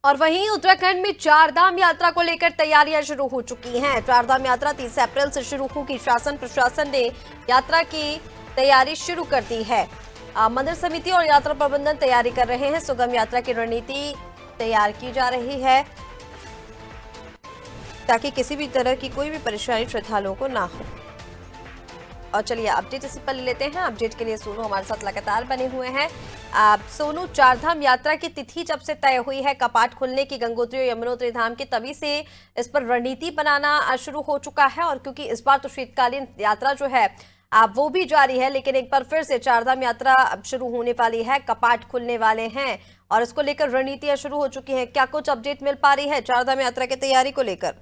और वहीं उत्तराखंड में चारधाम यात्रा को लेकर तैयारियां शुरू हो चुकी हैं। चारधाम यात्रा 30 अप्रैल से शुरू होगी। शासन प्रशासन ने यात्रा की तैयारी शुरू कर दी है। मंदिर समिति और यात्रा प्रबंधन तैयारी कर रहे हैं। सुगम यात्रा की रणनीति तैयार की जा रही है ताकि किसी भी तरह की कोई भी परेशानी श्रद्धालुओं को ना हो। और चलिए अपडेट इसी पर ले लेते हैं। अपडेट के लिए सोनू हमारे साथ लगातार बने हुए हैं। सोनू, चारधाम यात्रा की तिथि जब से तय हुई है कपाट खुलने की गंगोत्री और यमुनोत्री धाम की, तभी से इस पर रणनीति बनाना शुरू हो चुका है। और क्योंकि इस बार तो शीतकालीन यात्रा जो है वो भी जारी है, लेकिन एक बार फिर से चारधाम यात्रा शुरू होने वाली है, कपाट खुलने वाले हैं और इसको लेकर रणनीतियां शुरू हो चुकी हैं। क्या कुछ अपडेट मिल पा रही है चारधाम यात्रा की तैयारी को लेकर?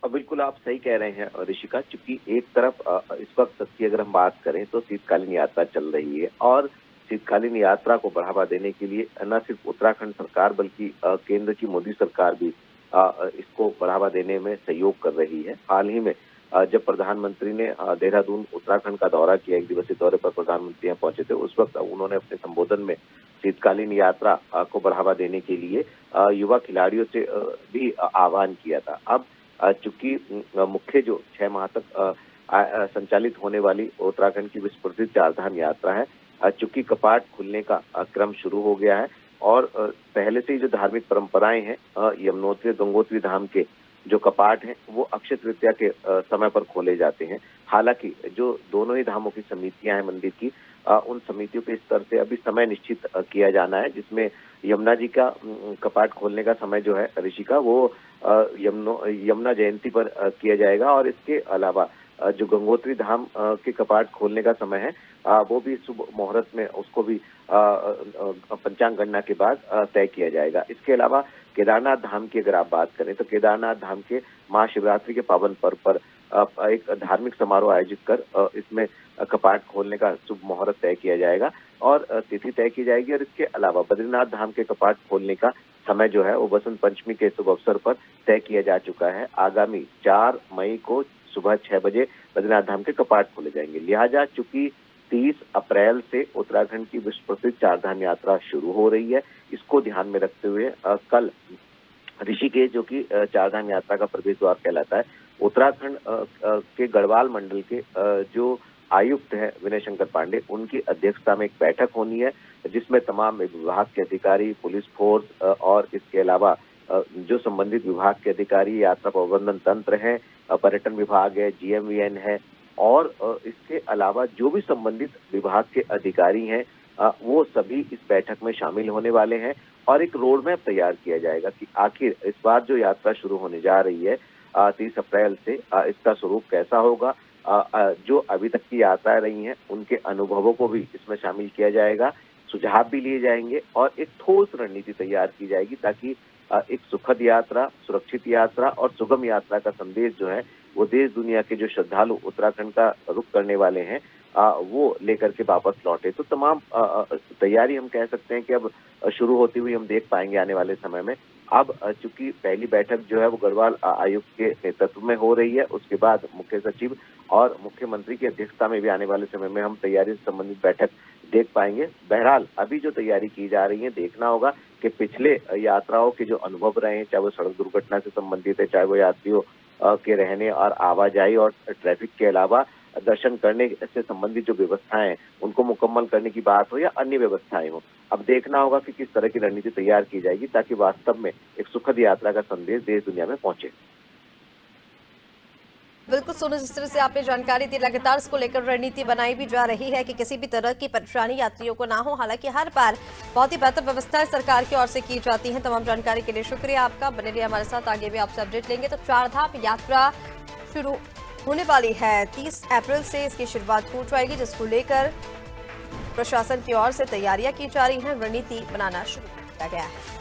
बिल्कुल आप सही कह रहे हैं ऋषिका, चूंकि एक तरफ इस वक्त की अगर हम बात करें तो शीतकालीन यात्रा चल रही है और शीतकालीन यात्रा को बढ़ावा देने के लिए न सिर्फ उत्तराखंड सरकार बल्कि केंद्र की मोदी सरकार भी इसको बढ़ावा देने में सहयोग कर रही है। हाल ही में जब प्रधानमंत्री ने देहरादून उत्तराखंड का दौरा किया, एक दिवसीय दौरे पर प्रधानमंत्री यहाँ पहुंचे थे, उस वक्त उन्होंने अपने संबोधन में शीतकालीन यात्रा को बढ़ावा देने के लिए युवा खिलाड़ियों से भी आह्वान किया था। अब चूंकि मुख्य जो 6 माह तक संचालित होने वाली उत्तराखंड की विश्व प्रसिद्ध चारधाम यात्रा है, चूंकि कपाट खुलने का क्रम शुरू हो गया है और पहले से ही जो धार्मिक परंपराएं हैं, यमुनोत्री गंगोत्री धाम के जो कपाट हैं वो अक्षय तृतीया के समय पर खोले जाते हैं। हालांकि जो दोनों ही धामों की समितियां हैं मंदिर की, उन समितियों के स्तर से अभी समय निश्चित किया जाना है, जिसमें यमुना जी का कपाट खोलने का समय जो है ऋषिका वो यमुना जयंती पर किया जाएगा। और इसके अलावा जो गंगोत्री धाम के कपाट खोलने का समय है वो भी शुभ मुहूर्त में उसको भी पंचांग गणना के बाद तय किया जाएगा। इसके अलावा केदारनाथ धाम की अगर आप बात करें तो केदारनाथ धाम के महाशिवरात्रि के पावन पर्व पर एक धार्मिक समारोह आयोजित कर इसमें कपाट खोलने का शुभ मुहूर्त तय किया जाएगा और तिथि तय की जाएगी। और इसके अलावा बद्रीनाथ धाम के कपाट खोलने का समय जो है वो बसंत पंचमी के शुभ अवसर पर तय किया जा चुका है। आगामी 4 मई को सुबह 6 बजे बद्रीनाथ धाम के कपाट खोले जाएंगे। लिहाजा चूंकि 30 अप्रैल से उत्तराखंड की विश्व प्रसिद्ध चारधाम यात्रा शुरू हो रही है, इसको ध्यान में रखते हुए कल ऋषिकेश, जो कि चारधाम यात्रा का प्रवेश द्वार कहलाता है, उत्तराखंड के गढ़वाल मंडल के जो आयुक्त है विनय शंकर पांडे, उनकी अध्यक्षता में एक बैठक होनी है जिसमें तमाम विभाग के अधिकारी, पुलिस फोर्स और इसके अलावा जो संबंधित विभाग के अधिकारी, यात्रा प्रबंधन तंत्र है, पर्यटन विभाग है, GMVN है और इसके अलावा जो भी संबंधित विभाग के अधिकारी हैं वो सभी इस बैठक में शामिल होने वाले हैं और एक रोड मैप तैयार किया जाएगा कि आखिर इस बार जो यात्रा शुरू होने जा रही है 30 अप्रैल से, इसका स्वरूप कैसा होगा। जो अभी तक की यात्राएं रही हैं उनके अनुभवों को भी इसमें शामिल किया जाएगा, सुझाव भी लिए जाएंगे और एक ठोस रणनीति तैयार की जाएगी ताकि एक सुखद यात्रा, सुरक्षित यात्रा और सुगम यात्रा का संदेश जो है वो देश दुनिया के जो श्रद्धालु उत्तराखंड का रुख करने वाले हैं वो लेकर के वापस लौटे। तो तमाम तैयारी हम कह सकते हैं कि अब शुरू होती हुई हम देख पाएंगे आने वाले समय में। अब चूंकि पहली बैठक जो है वो गढ़वाल आयुक्त के नेतृत्व में हो रही है, उसके बाद मुख्य सचिव और मुख्यमंत्री की अध्यक्षता में भी आने वाले समय में हम तैयारी से संबंधित बैठक देख पाएंगे। बहरहाल अभी जो तैयारी की जा रही है, देखना होगा कि पिछले यात्राओं के जो अनुभव रहे हैं, चाहे वो सड़क दुर्घटना से संबंधित है, चाहे वो यात्रियों के रहने और आवाजाही और ट्रैफिक के अलावा दर्शन करने से संबंधित जो व्यवस्थाएं उनको मुकम्मल करने की बात हो या अन्य व्यवस्थाएं हो, अब देखना होगा कि किस तरह की रणनीति तैयार की जाएगी ताकि वास्तव में एक सुखद यात्रा का संदेश देश दुनिया में पहुंचे। बिल्कुल सोनू, जिस तरह से आपने जानकारी दी, लगातार इसको लेकर रणनीति बनाई भी जा रही है कि किसी भी तरह की परेशानी यात्रियों को ना हो। हालांकि हर बार बहुत ही बेहतर व्यवस्थाएं सरकार की ओर से की जाती हैं। तमाम जानकारी के लिए शुक्रिया आपका। बने रहिए हमारे साथ, आगे भी आपसे अपडेट लेंगे। तो चारधाम यात्रा शुरू होने वाली है 30 अप्रैल से, इसकी शुरुआत हो जाएगी, जिसको लेकर प्रशासन की ओर से तैयारियां की जा रही हैं, रणनीति बनाना शुरू किया गया है।